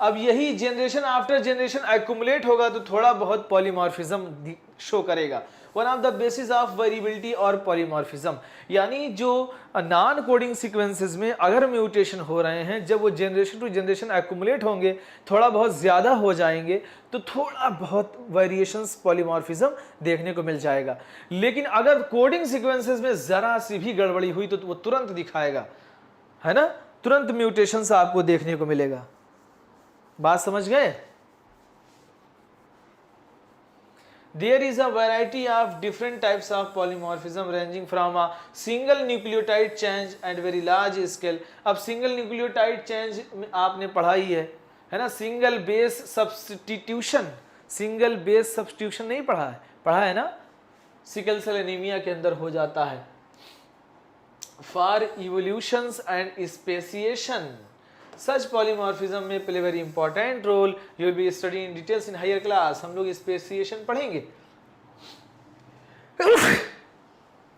अब यही जनरेशन आफ्टर जनरेशन एक्यूमुलेट होगा तो थोड़ा बहुत पॉलीमॉर्फिज्म शो करेगा। One of the basis of variability और पॉलीमॉर्फिज्म। यानी जो नॉन कोडिंग सीक्वेंसेस में अगर म्यूटेशन हो रहे हैं, जब वो जनरेशन टू जनरेशन एक्यूमुलेट होंगे, थोड़ा बहुत ज़्यादा हो जाएंगे, तो थोड़ा बहुत वेरिएशंस पॉलीमॉर्फिज्म देखने को मिल जाएगा। लेकिन अगर कोडिंग सीक्वेंसेस में ज़रा सी भी गड़बड़ी हुई तो वो तुरंत दिखाएगा, है ना, तुरंत म्यूटेशंस आपको देखने को मिलेगा। बात समझ गए? There is a variety of different types of polymorphism ranging from a single nucleotide change and very large scale। अब single nucleotide change आपने पढ़ा ही है ना, single base substitution, single base substitution नहीं पढ़ा है ना, सिकल सेल एनीमिया के अंदर हो जाता है। For evolutions and speciation, such polymorphism may play very important role। You will be studying in details in higher class। हम लोग स्पेसिएशन पढ़ेंगे,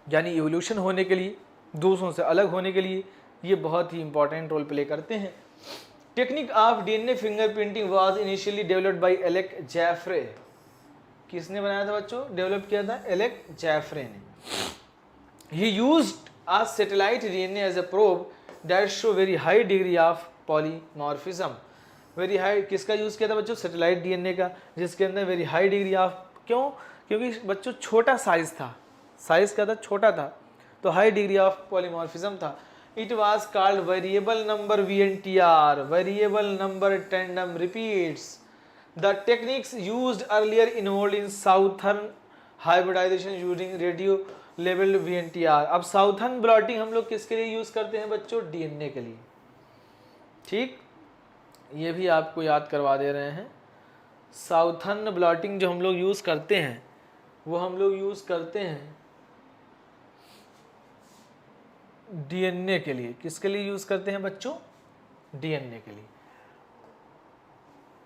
यानी इवोल्यूशन होने के लिए, दूसरों से अलग होने के लिए ये बहुत ही इंपॉर्टेंट रोल प्ले करते हैं। Technique of DNA fingerprinting was initially developed by Alec Jeffreys. किसने बनाया था बच्चों? डेवलप किया था एलेक जैफ्रे ने। ही used a satellite DNA as a probe that show very high degree of polymorphism। Very high किसका यूज़ किया था बच्चों? सैटेलाइट डीएनए का, जिसके अंदर वेरी हाई डिग्री ऑफ, क्यों? क्योंकि बच्चों छोटा साइज था, साइज क्या था? छोटा था, तो हाई डिग्री ऑफ पॉलीमॉर्फिज्म था। It was called variable number VNTR, variable number tandem repeats. The techniques used earlier involved in southern hybridization using radio labelled VNTR। अब साउथर्न ब्लॉटिंग हम लोग किसके लिए यूज करते हैं बच्चों? डीएनए के लिए। ठीक, ये भी आपको याद करवा दे रहे हैं। साउथर्न ब्लॉटिंग जो हम लोग यूज करते हैं, वो हम लोग यूज करते हैं डीएनए के लिए। किसके लिए यूज करते हैं बच्चों? डीएनए के लिए।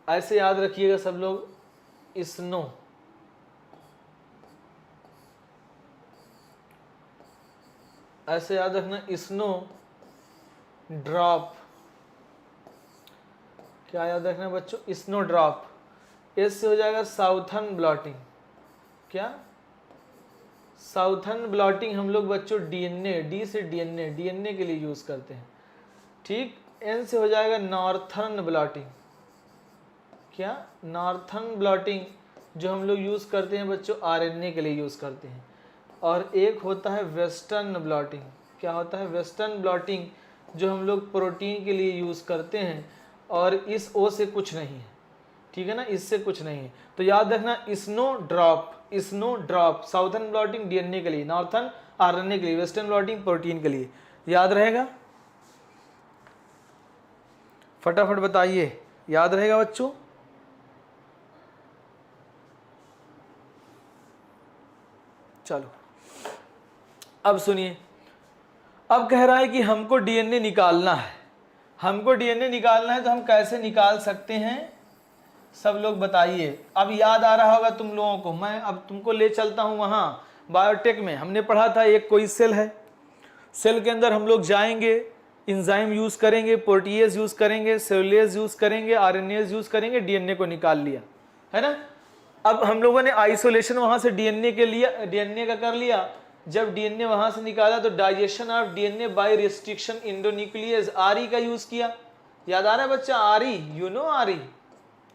ऐसे याद रखिएगा सब लोग, स्नो, ऐसे याद रखना, स्नो ड्रॉप। क्या याद रखना बच्चों? Snow drop. एस से हो जाएगा साउथर्न ब्लॉटिंग। क्या? साउथर्न ब्लॉटिंग हम लोग बच्चों डीएनए, डी से डीएनए के लिए यूज करते हैं। ठीक, एन से हो जाएगा नॉर्थर्न ब्लॉटिंग। क्या? नॉर्थर्न ब्लॉटिंग जो हम लोग यूज करते हैं बच्चों आरएनए के लिए यूज करते हैं। और एक होता है वेस्टर्न ब्लॉटिंग। क्या होता है? वेस्टर्न ब्लॉटिंग जो हम लोग प्रोटीन के लिए यूज़ करते हैं, और इस ओ से कुछ नहीं है, ठीक है ना, इससे कुछ नहीं है। तो याद रखना snow drop, snow drop. Southern blotting DNA के लिए, नॉर्थर्न आरएनए के लिए, वेस्टर्न ब्लॉटिंग प्रोटीन के लिए। याद रहेगा? फटाफट बताइए, याद रहेगा बच्चों? चलो अब सुनिए, अब कह रहा है कि हमको डीएनए निकालना है। हमको डीएनए निकालना है तो हम कैसे निकाल सकते हैं? सब लोग बताइए। अब याद आ रहा होगा तुम लोगों को, मैं अब तुमको ले चलता हूं वहां बायोटेक में। हमने पढ़ा था एक कोई सेल है, सेल के अंदर हम लोग जाएंगे, इंजाइम यूज करेंगे, प्रोटीएज यूज करेंगे, सेलुलेज यूज करेंगे, आरएनएज यूज करेंगे, डीएनए को निकाल लिया, है ना। अब हम लोगों ने आइसोलेशन वहां से डीएनए के लिए, डीएनए का कर लिया। जब डीएनए वहां से निकाला तो digestion of DNA by restriction endonuclease, RE का यूज किया। याद आ रहा है बच्चा? आरई, यू नो आरई,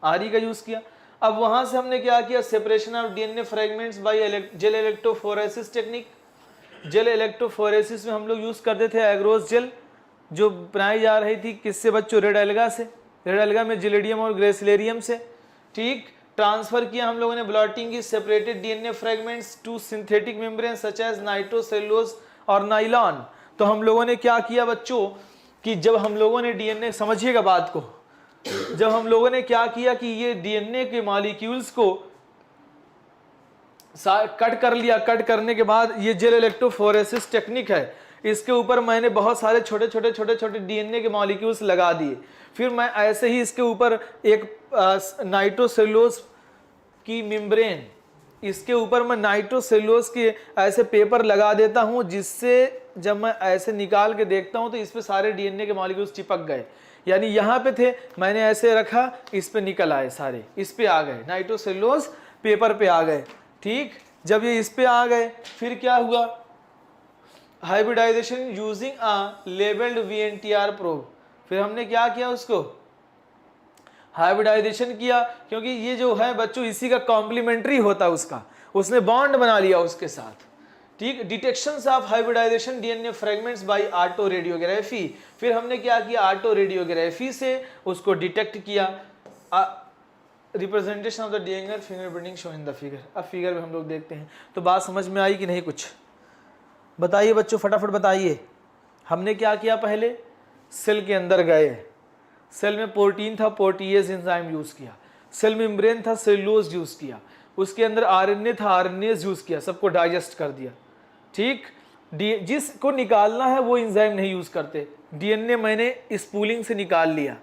आरई का यूज किया। अब वहां से हमने क्या किया? Separation of DNA fragments by gel electrophoresis technique. Gel electrophoresis में हम लोग यूज करते थे एग्रोस जेल, जो बनाई जा रही थी किससे बच्चों? रेड एल्गा से। रेड एल्गा में जिलेडियम और ग्रेसिलेरियम से। ठीक, ट्रांसफर किया हम लोगों ने ब्लॉटिंग की separated DNA fragments to synthetic membrane such as nitrocellulose और नाइलॉन। तो हम लोगों ने क्या किया बच्चों कि जब हम लोगों ने डीएनए, समझिएगा बात को, जब हम लोगों ने क्या किया कि ये डीएनए के मॉलिक्यूल्स को कट कर लिया। कट करने के बाद ये जेल इलेक्ट्रोफोरेसिस टेक्निक है, इसके ऊपर मैंने बहुत सारे छोटे छोटे डीएनए के मॉलिक्यूल्स लगा दिए। फिर मैं ऐसे ही इसके ऊपर एक नाइट्रोसेलुलोज की मेम्ब्रेन, इसके ऊपर मैं नाइट्रोसेलुलोज के ऐसे पेपर लगा देता हूं, जिससे जब मैं ऐसे निकाल के देखता हूं तो इस पे सारे डीएनए के मॉलिक्यूल्स चिपक गए। यानी यहाँ पे थे, मैंने ऐसे रखा, इस पे निकल आए सारे, इस पे आ गए, नाइट्रोसेलुलोज पेपर पे आ गए। ठीक, जब ये इस पे आ गए फिर क्या हुआ, hybridization using a labelled VNTR probe, फिर हमने क्या किया, उसको हाइब्रिडाइजेशन किया, क्योंकि ये जो है बच्चों इसी का कॉम्प्लीमेंट्री होता है उसका, उसने बॉन्ड बना लिया उसके साथ। ठीक, detections of hybridisation DNA fragments by autoradiography, फिर हमने क्या किया, ऑटो रेडियोग्राफी से उसको डिटेक्ट किया। Representation of the DNA fingerprinting show in the figure, अब फिगर में हम लोग देखते हैं। तो बात समझ में आई कि नहीं, कुछ बताइए बच्चों, फटाफट बताइए। हमने क्या किया, पहले सेल के अंदर गए, सेल में प्रोटीन था, प्रोटीएज एंजाइम यूज किया, सेल मेम्ब्रेन था, सेलुलोज यूज किया, उसके अंदर आरएनए था, आरएनएज यूज किया, सबको डाइजेस्ट कर दिया। ठीक, जिसको निकालना है वो एंजाइम नहीं यूज करते। डीएनए मैंने स्पूलिंग से निकाल लिया,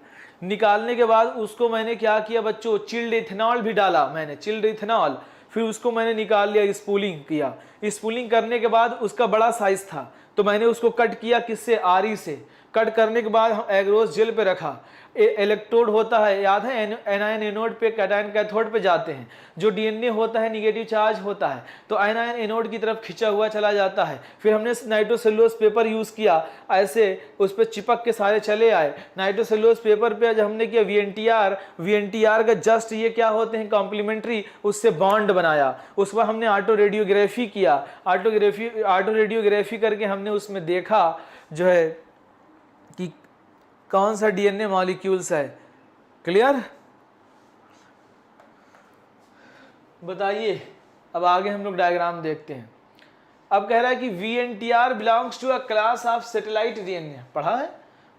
निकालने के बाद उसको मैंने क्या किया बच्चों, चिल्ड इथेनॉल भी डाला मैंने, चिल्ड इथेनॉल, फिर उसको मैंने निकाल लिया, स्पूलिंग किया। स्पूलिंग करने के बाद उसका बड़ा साइज था तो मैंने उसको कट किया, किससे, आरी से। कट करने के बाद हम एग्रोस जेल पे रखा, इलेक्ट्रोड होता है, याद है, एनायन एनोड पे, कैटायन कैथोड पे जाते हैं। जो डीएनए होता है निगेटिव चार्ज होता है तो एनायन एनोड की तरफ खिंचा हुआ चला जाता है। फिर हमने नाइट्रोसेलुलोज पेपर यूज किया, ऐसे उस पर चिपक के सारे चले आए। नाइट्रोसेलुलोज पेपर पे जब हमने किया वीएनटीआर का जस्ट ये क्या होते हैं, कॉम्प्लीमेंट्री, उससे बॉन्ड बनाया। उस पर हमने ऑटो रेडियोग्राफी किया, ऑटो रेडियोग्राफी करके हमने उसमें देखा जो है कि कौन सा डीएनए मॉलिक्यूल्स है। क्लियर, बताइए। अब आगे हम लोग डायग्राम देखते हैं। अब कह रहा है कि VNTR belongs to a class of satellite DNA, पढ़ा है,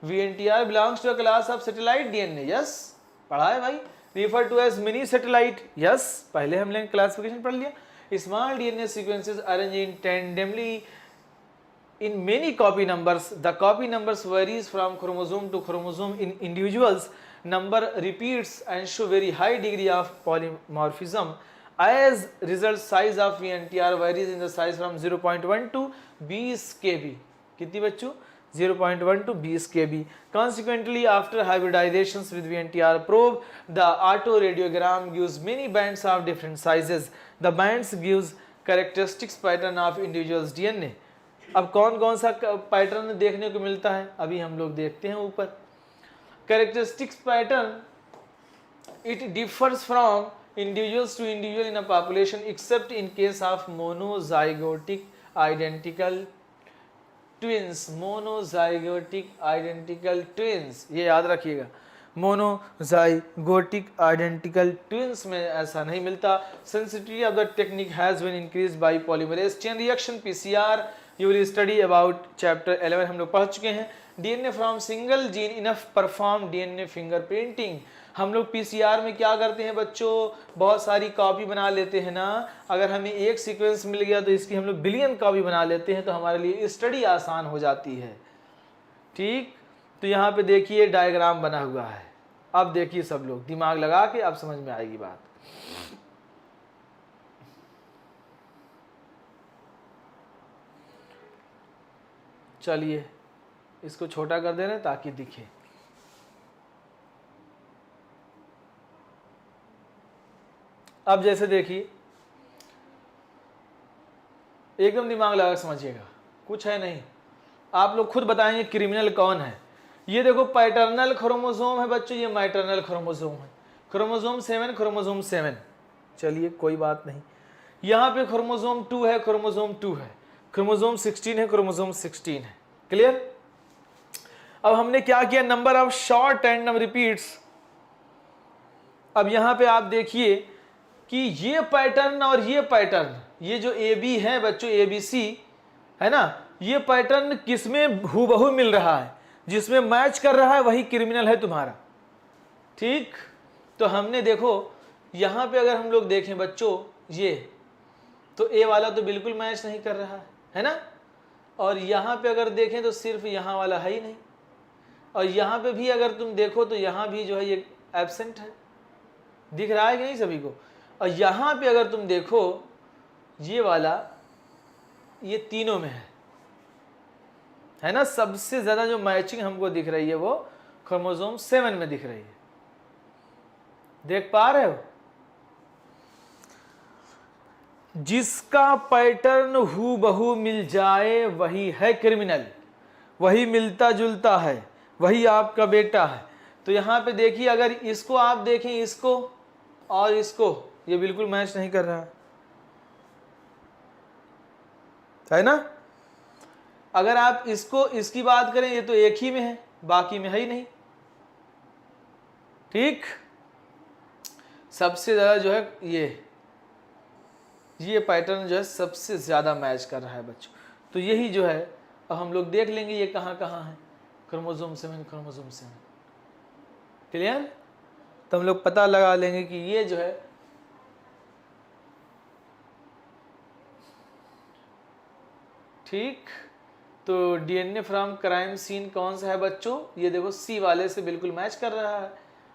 VNTR belongs to a class of satellite DNA, yes, पढ़ा है भाई। Refer to as mini satellite, yes, पहले हमने क्लासिफिकेशन पढ़ लिया। Small DNA sequences arrange in tandemly in many copy numbers. The copy numbers varies from chromosome to chromosome in individuals. Number repeats and show very high degree of polymorphism. As result, size of VNTR varies in the size from 0.1 to 20 kb. कितनी बच्चों, 0.1 to 20 kb. Consequently, after hybridizations with VNTR probe, the autoradiogram gives many bands of different sizes. The bands gives characteristics pattern of individuals DNA. अब कौन कौन सा pattern देखने को मिलता है, अभी हम लोग देखते हैं ऊपर। Characteristics pattern, it differs from individuals to individual in a population except in case of monozygotic identical twins. Monozygotic identical twins, ये याद रखिएगा, मोनोजाइगोटिक आइडेंटिकल ट्विंस में ऐसा नहीं मिलता। Sensitivity of the technique has been increased by polymerase chain reaction, PCR। You will study about chapter 11 हम लोग पढ़ चुके हैं। DNA from single gene enough perform DNA fingerprinting. हम लोग PCR में क्या करते हैं बच्चों, बहुत सारी कॉपी बना लेते हैं ना। अगर हमें एक सीक्वेंस मिल गया तो इसकी हम लोग बिलियन कॉपी बना लेते हैं, तो हमारे लिए स्टडी आसान हो जाती है। ठीक, तो यहाँ पे देखिए डायग्राम बना हुआ है। अब देखिए सब लोग दिमाग लगा के, अब समझ में आएगी बात। चलिए इसको छोटा कर दे रहे हैं ताकि दिखे। अब जैसे देखिए, एकदम दिमाग लगा समझिएगा, कुछ है नहीं, आप लोग खुद बताएंगे क्रिमिनल कौन है। ये देखो पैटर्नल क्रोमोसोम है बच्चों, ये मैटरनल क्रोमोसोम है। क्रोमोसोम 7, क्रोमोसोम 7, चलिए कोई बात नहीं। यहाँ पे क्रोमोसोम 2 है, क्रोमोसोम 2 है, क्रोमोसोम 16 है, क्रोमोसोम 16 है। क्लियर। अब हमने क्या किया, number of short random repeats. अब यहाँ पे आप देखिए कि ये पैटर्न और ये पैटर्न, ये जो AB है बच्चों, ABC है ना, ये पैटर्न किसमें हूबहू मिल रहा है, जिसमें मैच कर रहा है वही क्रिमिनल है तुम्हारा। ठीक, तो हमने देखो यहाँ पे अगर हम लोग देखें बच्चों, ये तो A वाला तो बिल्कुल मैच नहीं कर रहा है ना, और यहाँ पे अगर देखें तो सिर्फ यहाँ वाला है ही नहीं, और यहाँ पे भी अगर तुम देखो तो यहाँ भी जो है ये एब्सेंट है, दिख रहा है कि नहीं सभी को। और यहाँ पे अगर तुम देखो ये वाला, ये तीनों में है ना, सबसे ज़्यादा जो मैचिंग हमको दिख रही है वो क्रोमोसोम 7 में दिख रही है, देख पा रहे हो। जिसका पैटर्न हूबहू मिल जाए वही है क्रिमिनल, वही मिलता जुलता है, वही आपका बेटा है। तो यहाँ पे देखिए, अगर इसको आप देखें, इसको और इसको, ये बिल्कुल मैच नहीं कर रहा है ना। अगर आप इसको इसकी बात करें, ये तो एक ही में है, बाकी में है ही नहीं। ठीक, सबसे ज्यादा जो है ये पैटर्न जो है सबसे ज्यादा मैच कर रहा है बच्चों। तो यही जो है अब हम लोग देख लेंगे ये कहाँ कहाँ है, क्रोमोसोम 7, क्रोमोसोम 7। क्लियर? तो हम लोग पता लगा लेंगे कि ये जो है ठीक। तो डीएनए फ्रॉम क्राइम सीन कौन सा है बच्चों? ये देखो सी वाले से बिल्कुल मैच कर रहा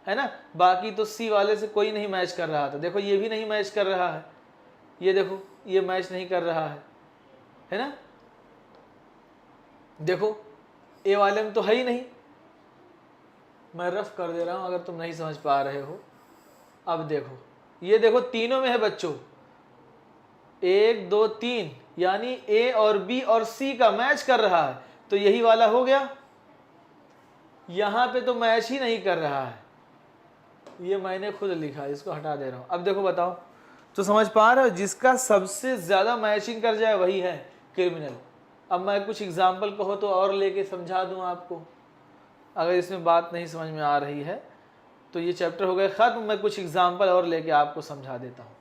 है ना। बाकी तो सी वाले से कोई नहीं मैच कर रहा था। देखो ये भी नहीं मैच कर रहा है, ये देखो ये मैच नहीं कर रहा है ना। देखो ए वाले में तो है ही नहीं। मैं रफ कर दे रहा हूं अगर तुम नहीं समझ पा रहे हो। अब देखो, ये देखो तीनों में है बच्चों, 1 2 3, यानी ए और बी और सी का मैच कर रहा है। तो यही वाला हो गया। यहां पे तो मैच ही नहीं कर रहा है, ये मैंने खुद लिखा, इसको हटा दे रहा हूं। अब देखो बताओ, तो समझ पा रहे हो, जिसका सबसे ज्यादा मैचिंग कर जाए वही है क्रिमिनल। अब मैं कुछ एग्जाम्पल कहो तो और लेके समझा दूं आपको, अगर इसमें बात नहीं समझ में आ रही है तो ये चैप्टर हो गया खत्म। मैं कुछ एग्जाम्पल और लेके आपको समझा देता हूँ,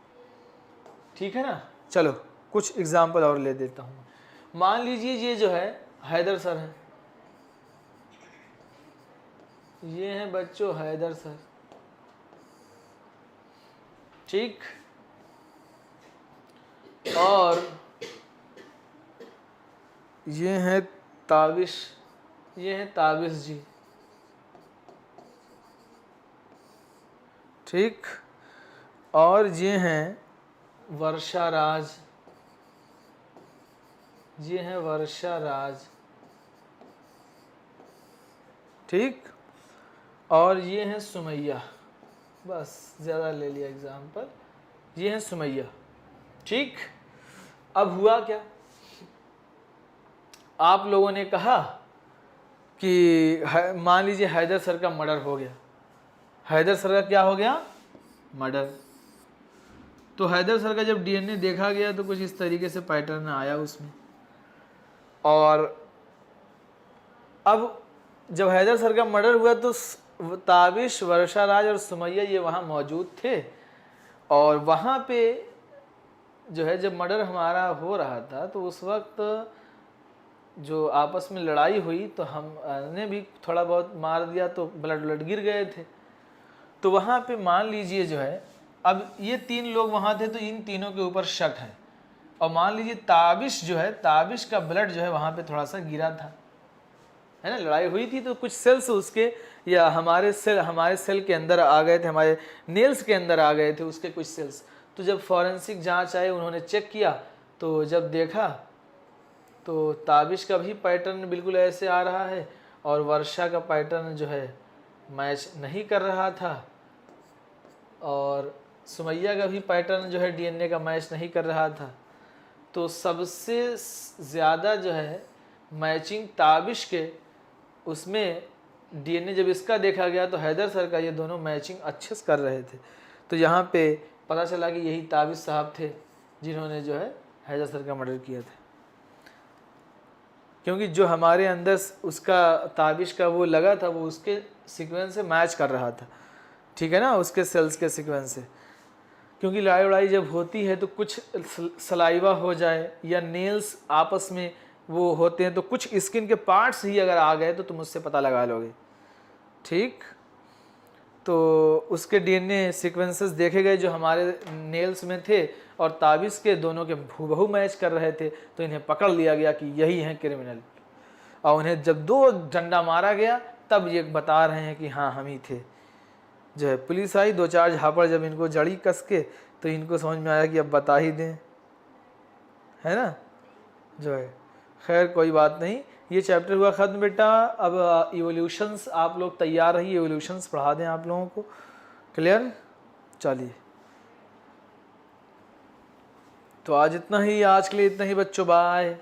ठीक है ना। चलो कुछ एग्जाम्पल और ले देता हूँ। मान लीजिए ये जो है हैदर सर है, ये है बच्चों हैदर सर, ठीक। और ये है ताबिश, ये है ताबिश जी, ठीक। और ये हैं वर्षा राज, ये हैं वर्षा राज, ठीक। और ये हैं सुमैया, बस ज़्यादा ले लिया एग्जाम्पल, ये हैं सुमैया, ठीक। अब हुआ क्या, आप लोगों ने कहा कि मान लीजिए हैदर सर का मर्डर हो गया। हैदर सर का क्या हो गया? मर्डर। तो हैदर सर का जब डीएनए देखा गया तो कुछ इस तरीके से पैटर्न आया उसमें। और अब जब हैदर सर का मर्डर हुआ तो ताबिश, वर्षा राज और सुमैया ये वहाँ मौजूद थे। और वहाँ पे जो है जब मर्डर हमारा हो रहा था तो उस वक्त जो आपस में लड़ाई हुई तो हमने भी थोड़ा बहुत मार दिया, तो ब्लड गिर गए थे। तो वहाँ पे मान लीजिए जो है, अब ये 3 लोग वहाँ थे तो इन तीनों के ऊपर शक है। और मान लीजिए ताबिश जो है, ताबिश का ब्लड जो है वहाँ पे थोड़ा सा गिरा था, है ना। लड़ाई हुई थी तो कुछ सेल्स उसके या हमारे सेल के अंदर आ गए थे, हमारे नेल्स के अंदर आ गए थे उसके कुछ सेल्स। तो जब फॉरेंसिक जांच आए, उन्होंने चेक किया तो जब देखा तो ताबिश का भी पैटर्न बिल्कुल ऐसे आ रहा है और वर्षा का पैटर्न जो है मैच नहीं कर रहा था, और सुमैया का भी पैटर्न जो है डीएनए का मैच नहीं कर रहा था। तो सबसे ज़्यादा जो है मैचिंग ताबिश के, उसमें डीएनए जब इसका देखा गया तो हैदर सर का, ये दोनों मैचिंग अच्छे से कर रहे थे। तो यहाँ पे पता चला कि यही ताबिश साहब थे जिन्होंने जो है हैदर सर का मर्डर किया था। क्योंकि जो हमारे अंदर उसका ताबिश का वो लगा था वो उसके सीक्वेंस से मैच कर रहा था, ठीक है ना, उसके सेल्स के सीक्वेंस से। क्योंकि लड़ाई वड़ाई जब होती है तो कुछ सलाइवा हो जाए या नेल्स आपस में वो होते हैं तो कुछ स्किन के पार्ट्स ही अगर आ गए तो तुम उससे पता लगा लोगे, ठीक। तो उसके डीएनए सीक्वेंसेस देखे गए जो हमारे नेल्स में थे और ताबिश के, दोनों के हूबहू मैच कर रहे थे। तो इन्हें पकड़ लिया गया कि यही हैं क्रिमिनल। और उन्हें जब 2 डंडा मारा गया तब ये बता रहे हैं कि हाँ हम ही थे। जो है पुलिस आई, 2-4 झापड़ जब इनको जड़ी कस के, तो इनको समझ में आया कि अब बता ही दें, है ना। जो है खैर कोई बात नहीं, ये चैप्टर हुआ ख़त्म बेटा। अब इवोल्यूशंस आप लोग तैयार रहिए, इवोल्यूशंस पढ़ा दें आप लोगों को। क्लियर? चलिए तो आज इतना ही, आज के लिए इतना ही बच्चों, बाय।